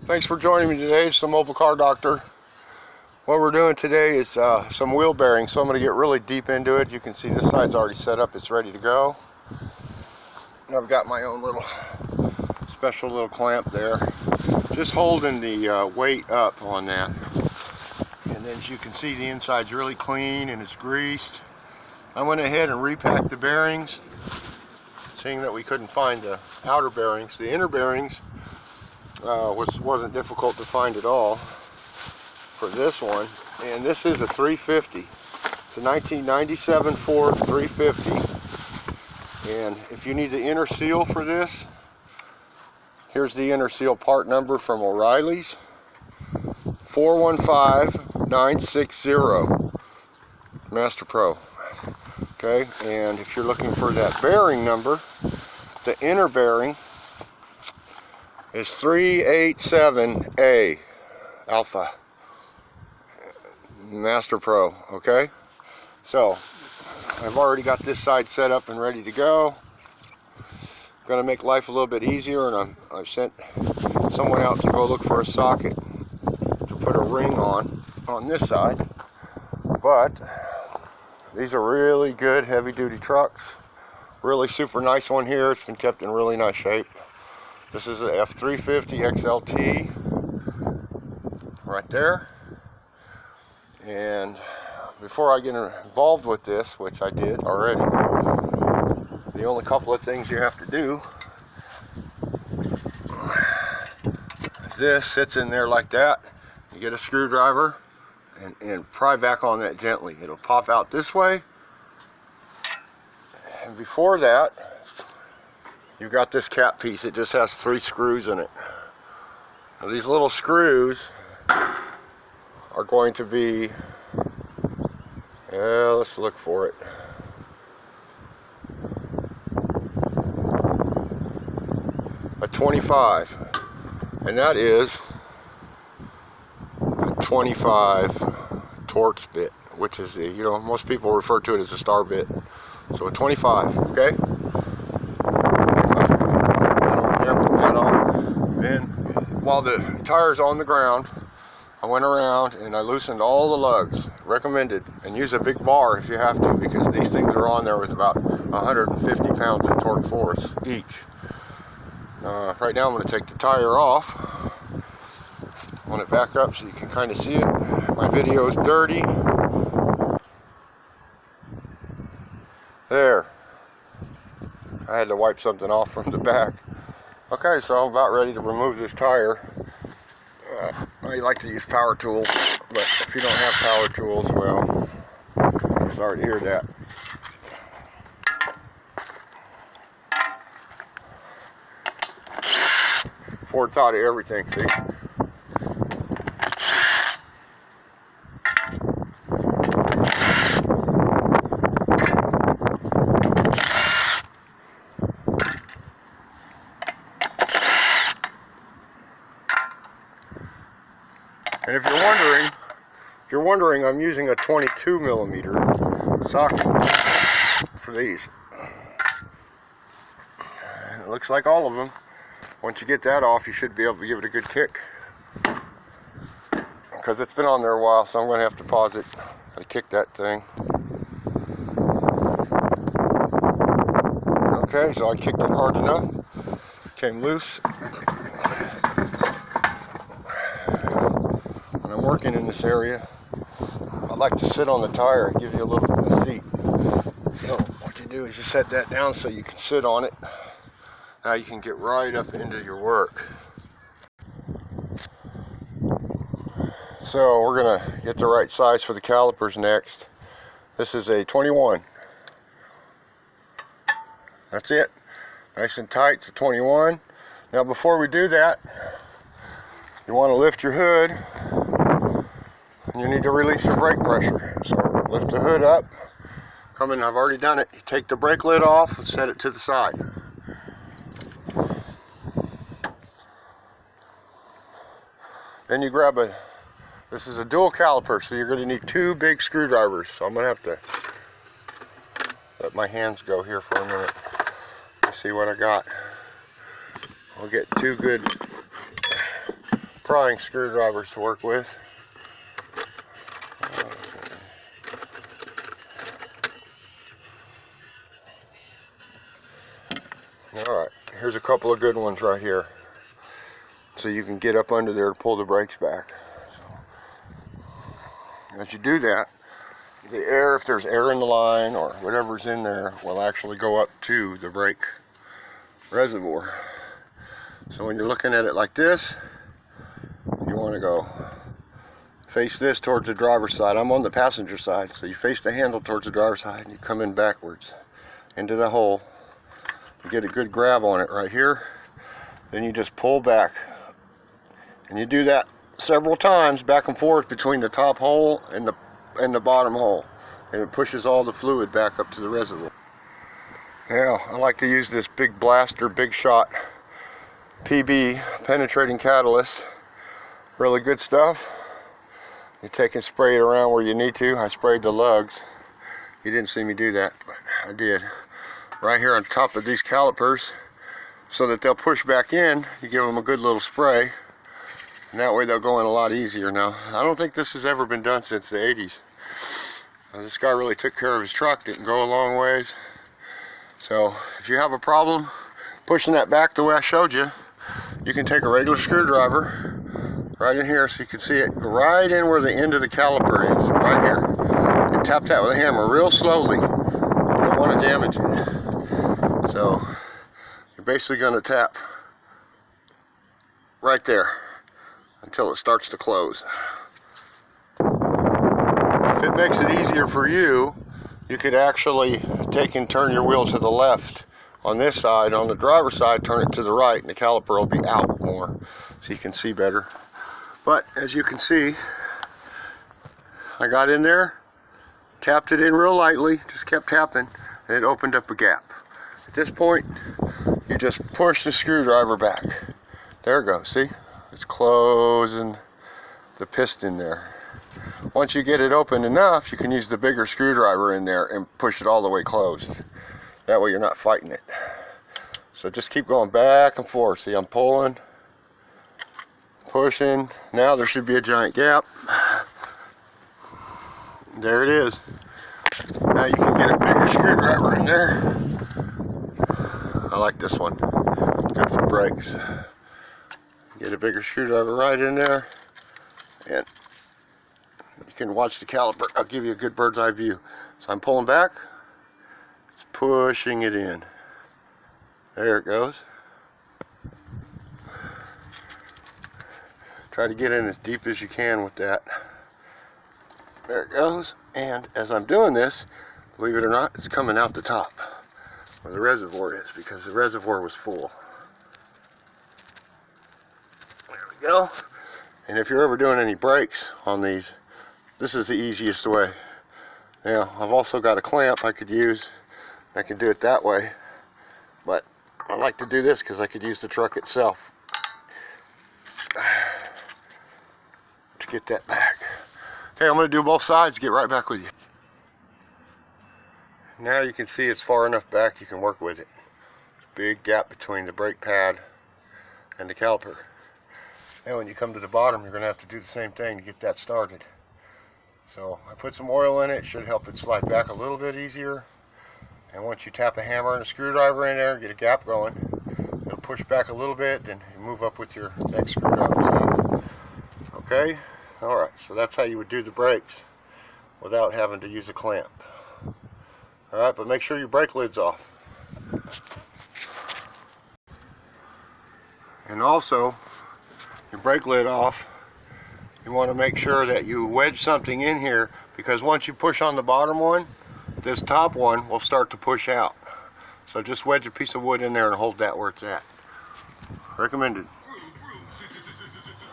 Thanks for joining me today. It's the Mobile Car Doctor. What we're doing today is some wheel bearings, so I'm going to get really deep into it. You can see this side's already set up, it's ready to go. And I've got my own little special little clamp there, just holding the weight up on that. And then as you can see, the inside's really clean and it's greased. I went ahead and repacked the bearings, seeing that we couldn't find the outer bearings. The inner bearings wasn't difficult to find at all for this one. And this is a 350. It's a 1997 Ford 350. And if you need the inner seal for this, here's the inner seal part number from O'Reilly's. 415960 Master Pro. Okay, and if you're looking for that bearing number, the inner bearing is 387A Alpha Master Pro. Okay, so I've already got this side set up and ready to go. I'm going to make life a little bit easier, and I've sent someone out to go look for a socket to put a ring on this side. But these are really good heavy-duty trucks. Really super nice one here. It's been kept in really nice shape. This is a f-350 XLT right there. And before I get involved with this, which I did already, the only couple of things you have to do is this sits in there like that. You get a screwdriver and pry back on that gently. It'll pop out this way. And before that, you've got this cap piece. It just has 3 screws in it. Now these little screws are going to be, let's look for it. A 25, and that is a 25 Torx bit, which is the, most people refer to it as a star bit. So a 25, okay? Then while the tire's on the ground, I went around and I loosened all the lugs. Recommended, and use a big bar if you have to, because these things are on there with about 150 pounds of torque force each. Right now I'm going to take the tire off. I want it back up so you can kind of see it. My video is dirty. There. I had to wipe something off from the back. Okay, so I'm about ready to remove this tire. I like to use power tools, but if you don't have power tools, well, sorry to hear that. Ford thought of everything, see? And if you're wondering, I'm using a 22 millimeter socket for these. And it looks like all of them. Once you get that off, you should be able to give it a good kick. Because it's been on there a while, so I'm going to have to pause it and kick that thing. Okay, so I kicked it hard enough. Came loose. When I'm working in this area, I like to sit on the tire and give you a little bit of seat. So what you do is you set that down so you can sit on it. Now you can get right up into your work. So we're going to get the right size for the calipers next. This is a 21. That's it. Nice and tight. It's a 21. Now before we do that, you want to lift your hood, and you need to release your brake pressure. So lift the hood up. Come in, I've already done it. You take the brake lid off and set it to the side. Then you grab this is a dual caliper, so you're going to need 2 big screwdrivers. So I'm going to have to let my hands go here for a minute. Let's see what I got. I'll get 2 good prying screwdrivers to work with. Alright, here's a couple of good ones right here. So you can get up under there to pull the brakes back. As you do that, the air, if there's air in the line or whatever's in there, will actually go up to the brake reservoir. So when you're looking at it like this, you want to go face this towards the driver's side. I'm on the passenger side, so you face the handle towards the driver's side and you come in backwards into the hole. You get a good grab on it right here, then you just pull back, and you do that several times back and forth between the top hole and the bottom hole, and it pushes all the fluid back up to the reservoir. Yeah, I like to use this big blaster, big shot PB penetrating catalyst. Really good stuff. You take and spray it around where you need to. I sprayed the lugs. You didn't see me do that, but I did. Right here on top of these calipers, so that they'll push back in. You give them a good little spray, and that way they'll go in a lot easier. Now, I don't think this has ever been done since the 80s. This guy really took care of his truck, didn't go a long ways. So if you have a problem pushing that back the way I showed you, you can take a regular screwdriver right in here, so you can see it, go right in where the end of the caliper is, right here, and tap that with a hammer real slowly. You don't want to damage it. So you're basically going to tap right there until it starts to close. If it makes it easier for you, you could actually take and turn your wheel to the left on this side. On the driver's side, turn it to the right, and the caliper will be out more so you can see better. But as you can see, I got in there, tapped it in real lightly, just kept tapping, and it opened up a gap. At this point, you just push the screwdriver back. There it goes, see? It's closing the piston there. Once you get it open enough, you can use the bigger screwdriver in there and push it all the way closed. That way you're not fighting it. So just keep going back and forth. See, I'm pulling, pushing. Now there should be a giant gap. There it is. Now you can get a bigger screwdriver in there. I like this one. It's good for brakes. Get a bigger screwdriver right in there, and you can watch the caliper. I'll give you a good bird's eye view. So I'm pulling back, it's pushing it in. There it goes. Try to get in as deep as you can with that. There it goes. And as I'm doing this, believe it or not, it's coming out the top where the reservoir is, because the reservoir was full. There we go. And if you're ever doing any brakes on these, this is the easiest way. Now, I've also got a clamp I could use. I can do it that way, but I like to do this because I could use the truck itself to get that back. Okay, I'm going to do both sides, get right back with you. Now you can see it's far enough back you can work with it. There's a big gap between the brake pad and the caliper. Now when you come to the bottom, you're going to have to do the same thing to get that started. So I put some oil in it, should help it slide back a little bit easier. And once you tap a hammer and a screwdriver in there, get a gap going, it'll push back a little bit, then you move up with your next screwdriver size. Okay? Alright, so that's how you would do the brakes without having to use a clamp. Alright, but make sure your brake lid's off. And also, your brake lid off, you want to make sure that you wedge something in here, because once you push on the bottom one, this top one will start to push out. So just wedge a piece of wood in there and hold that where it's at. Recommended.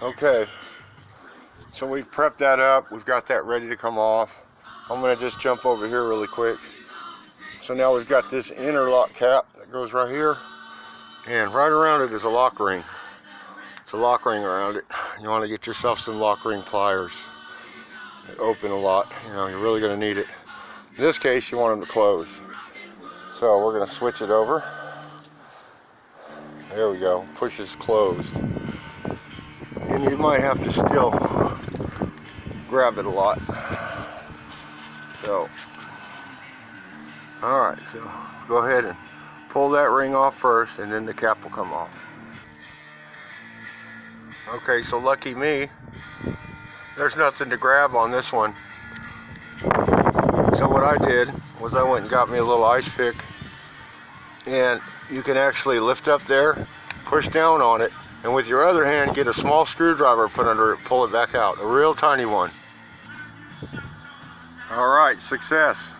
Okay, so we've prepped that up, we've got that ready to come off. I'm going to just jump over here really quick. So now we've got this interlock cap that goes right here, and right around it is a lock ring. It's a lock ring around it. You want to get yourself some lock ring pliers. They open a lot, you know, you're really going to need it. In this case, you want them to close. So we're going to switch it over. There we go, pushes closed. In and you might have to still grab it a lot. So, alright, so go ahead and pull that ring off first, and then the cap will come off. Okay, so lucky me, there's nothing to grab on this one. So what I did was I went and got me a little ice pick, and you can actually lift up there, push down on it, and with your other hand get a small screwdriver, put under it, pull it back out, a real tiny one. Alright, success.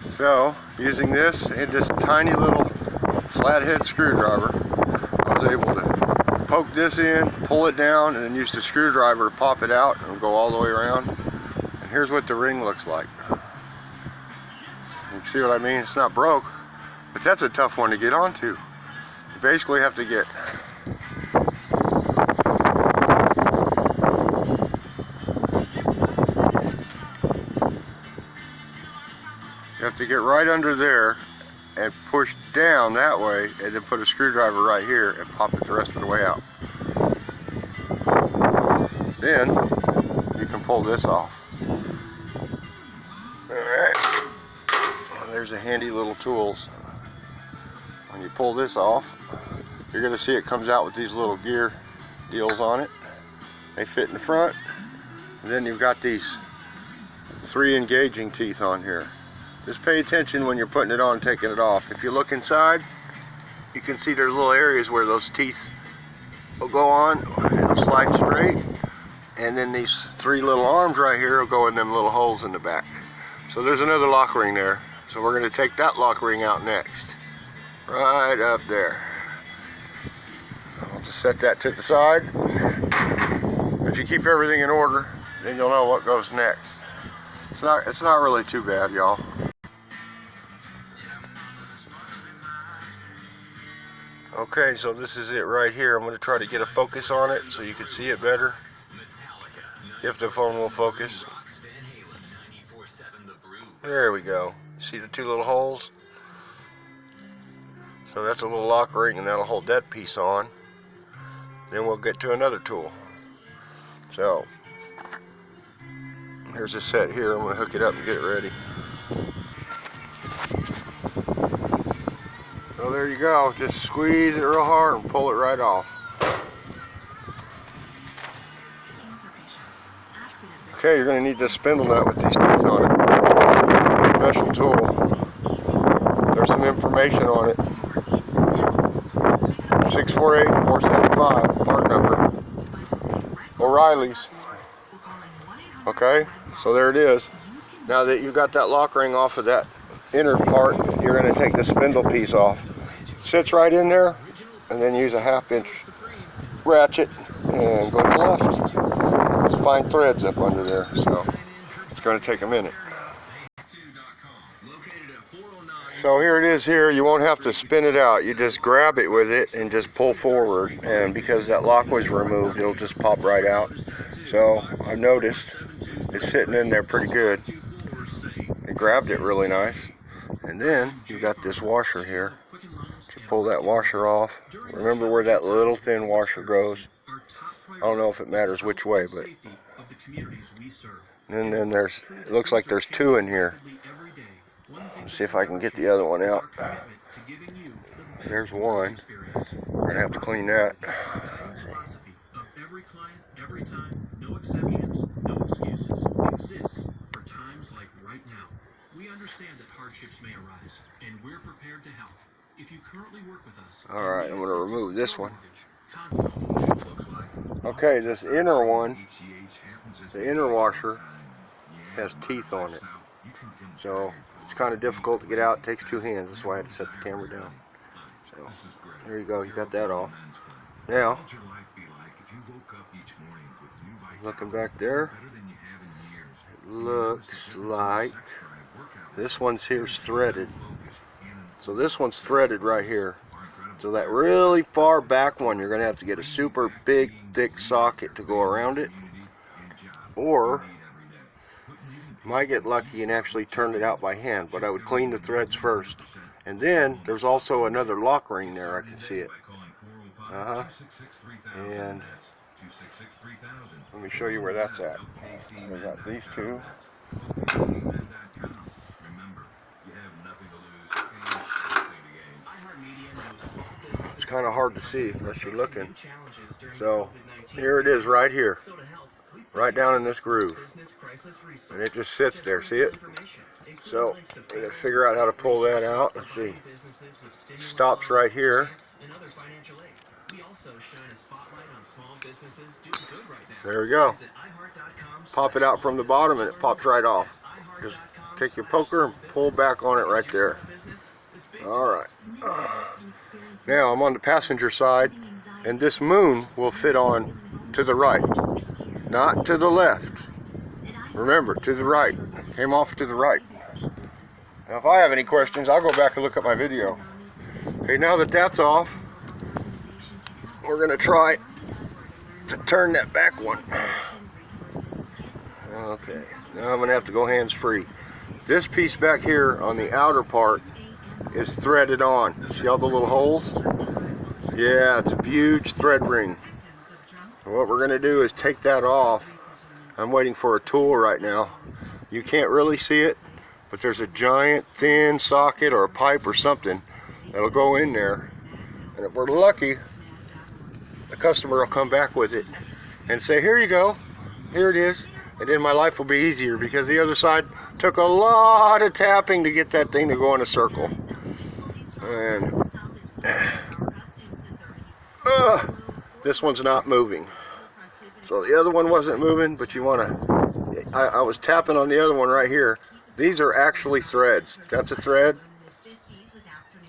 So using this and this tiny little flathead screwdriver, I was able to poke this in, pull it down, and then use the screwdriver to pop it out and go all the way around. And here's what the ring looks like. You can see what I mean? It's not broke, but that's a tough one to get onto. You basically have to get right under there and push down that way, and then put a screwdriver right here and pop it the rest of the way out. Then you can pull this off. Alright, there's a handy little tools. When you pull this off, you're going to see it comes out with these little gear deals on it. They fit in the front, and then you've got these 3 engaging teeth on here. Just pay attention when you're putting it on and taking it off. If you look inside, you can see there's little areas where those teeth will go on and it'll slide straight, and then these 3 little arms right here will go in them little holes in the back. So there's another lock ring there. So we're going to take that lock ring out next, right up there. I'll just set that to the side. If you keep everything in order, then you'll know what goes next. It's not really too bad, y'all. Okay, so this is it right here. I'm going to try to get a focus on it so you can see it better, if the phone will focus. There we go. See the 2 little holes? So that's a little lock ring, and that'll hold that piece on. Then we'll get to another tool. So here's a set here. I'm going to hook it up and get it ready. So there you go. Just squeeze it real hard and pull it right off. Okay, you're going to need this spindle nut with these teeth on it. Special tool. There's some information on it. 648-475, part number. O'Reilly's. Okay, so there it is. Now that you've got that lock ring off of that inner part, you're going to take the spindle piece off. It sits right in there, and then use a 1/2 inch ratchet and go to the left. There's fine threads up under there, so it's going to take a minute. So here it is here. You won't have to spin it out. You just grab it with it and just pull forward, and because that lock was removed, it'll just pop right out. So I've noticed it's sitting in there pretty good. I grabbed it really nice. And then you got this washer here. To pull that washer off, remember where that little thin washer goes. I don't know if it matters which way, but and then there's, it looks like there's 2 in here. Let's see if I can get the other one out. There's one. We're gonna have to clean that. Let's see. Every client, every time, no exceptions, no excuses, exists for times like right now. We understand that hardships may arise, and we're prepared to help. If you currently work with us. All right, I'm going to remove this one. Okay, this inner one, the inner washer, has teeth on it. So it's kind of difficult to get out. It takes 2 hands. That's why I had to set the camera down. So there you go. You got that off. Now, looking back there, it looks like this one's here's threaded. So this one's threaded right here. So that really far back one, you're going to have to get a super big, thick socket to go around it. Or you might get lucky and actually turn it out by hand. But I would clean the threads first. And then there's also another lock ring there. I can see it. And Let me show you where that's at. We got these two. It's kind of hard to see unless you're looking. So here it is right here, right down in this groove, and it just sits there. See it? So we got to figure out how to pull that out. Let's see. Stops right here. There we go. Pop it out from the bottom and it pops right off. Just take your poker and pull back on it right there. Alright. Now I'm on the passenger side, and this moon will fit on to the right, not to the left. Remember, to the right. Came off to the right. Now if I have any questions, I'll go back and look at my video. Okay, now that that's off, we're going to try to turn that back one. Okay, now I'm going to have to go hands-free. This piece back here on the outer part is threaded on. See all the little holes? Yeah, it's a huge thread ring. And what we're going to do is take that off. I'm waiting for a tool right now. You can't really see it, but there's a giant thin socket or a pipe or something that'll go in there. And if we're lucky, the customer will come back with it and say, here you go, here it is. And then my life will be easier, because the other side took a lot of tapping to get that thing to go in a circle. And this one's not moving. So the other one wasn't moving, but you want to, I was tapping on the other one right here. These are actually threads. That's a thread.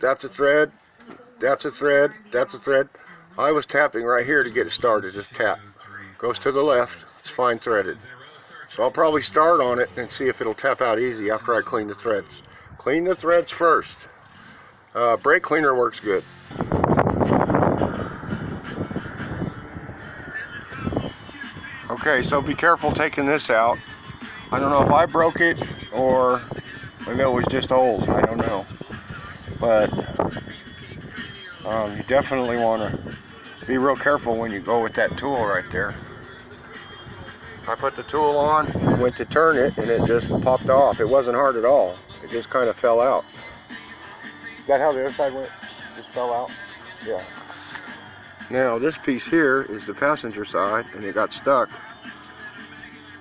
That's a thread. That's a thread. That's a thread. I was tapping right here to get it started. Just tap. Goes to the left. It's fine threaded. So I'll probably start on it and see if it'll tap out easy after I clean the threads. Clean the threads first. Brake cleaner works good. Okay, so be careful taking this out. I don't know if I broke it or maybe it was just old. I don't know. But you definitely want to be real careful when you go with that tool right there. I put the tool on, went to turn it, and it just popped off. It wasn't hard at all. It just kind of fell out. Is that how the other side went? Just fell out? Yeah. Now this piece here is the passenger side, and it got stuck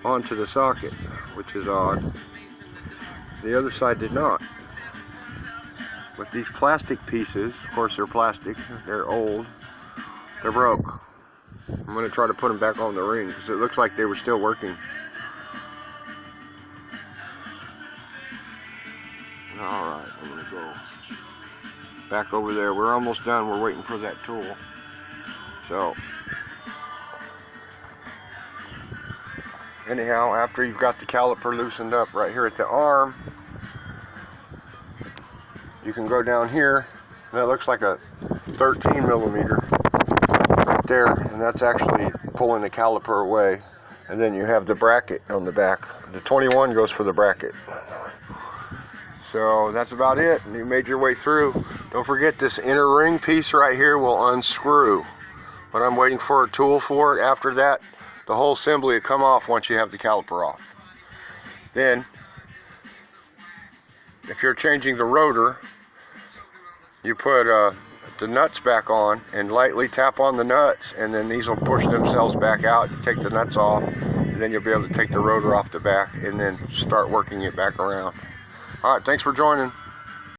onto the socket, which is odd. The other side did not. But these plastic pieces, of course they're plastic, they're old, they're broke. I'm going to try to put them back on the ring because it looks like they were still working. Alright, I'm going to go back over there. We're almost done. We're waiting for that tool. So, anyhow, after you've got the caliper loosened up right here at the arm, you can go down here. That looks like a 13 millimeter. There, and that's actually pulling the caliper away, and then you have the bracket on the back. The 21 goes for the bracket. So that's about it. You made your way through. Don't forget, this inner ring piece right here will unscrew, but I'm waiting for a tool for it. After that, the whole assembly will come off once you have the caliper off. Then if you're changing the rotor, you put the nuts back on and lightly tap on the nuts, and then these will push themselves back out. You take the nuts off, and then you'll be able to take the rotor off the back and then start working it back around. All right, thanks for joining.